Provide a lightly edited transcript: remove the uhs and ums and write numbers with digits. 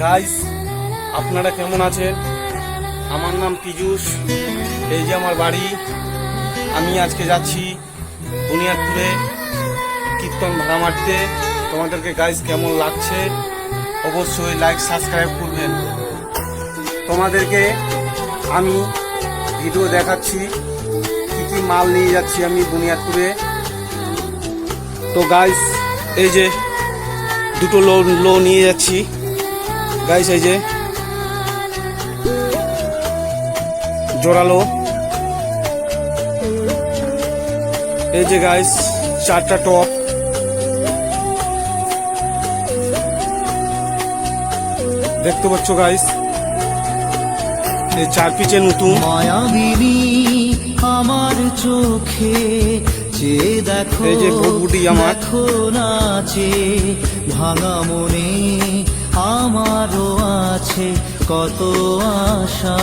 Guys, আপনারা কেমন আছেন? আমার নাম পীযূষ, এই যে আমার বাড়ি। আমি আজকে যাচ্ছি বুনিয়াদপুরে কীর্তন ভাড়া মারতে। তোমাদেরকে গাইস কেমন লাগছে অবশ্যই লাইক সাবস্ক্রাইব করবেন। তোমাদেরকে আমি ভিডিও দেখাচ্ছি কি কি মাল নিয়ে যাচ্ছি আমি বুনিয়াদপুরে। তো গাইস, এই যে দুটো লো নিয়ে যাচ্ছি গাইস, এই যে জোড়ালো, এই যে গাইস 4টা টপ, দেখতে পাচ্ছ গাইস, এই 4 পিচে নতুন। মায়াবিনী আমার চোখে যে দেখো, এই যে ভুটভুটি আমার, দেখো নাচে ভাঙা মনে আমারও আছে কত আশা।